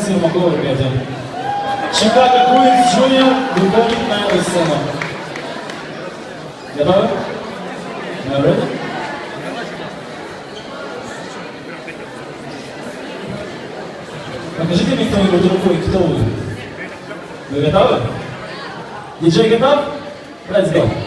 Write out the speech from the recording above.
Симакова, ребята. Чикаго Куинс Джуниор выходит на эту сцену. Готовы? Now ready? Покажите мне кто-нибудь рукой, кто вы. Вы готовы? Диджей готов? Let's go.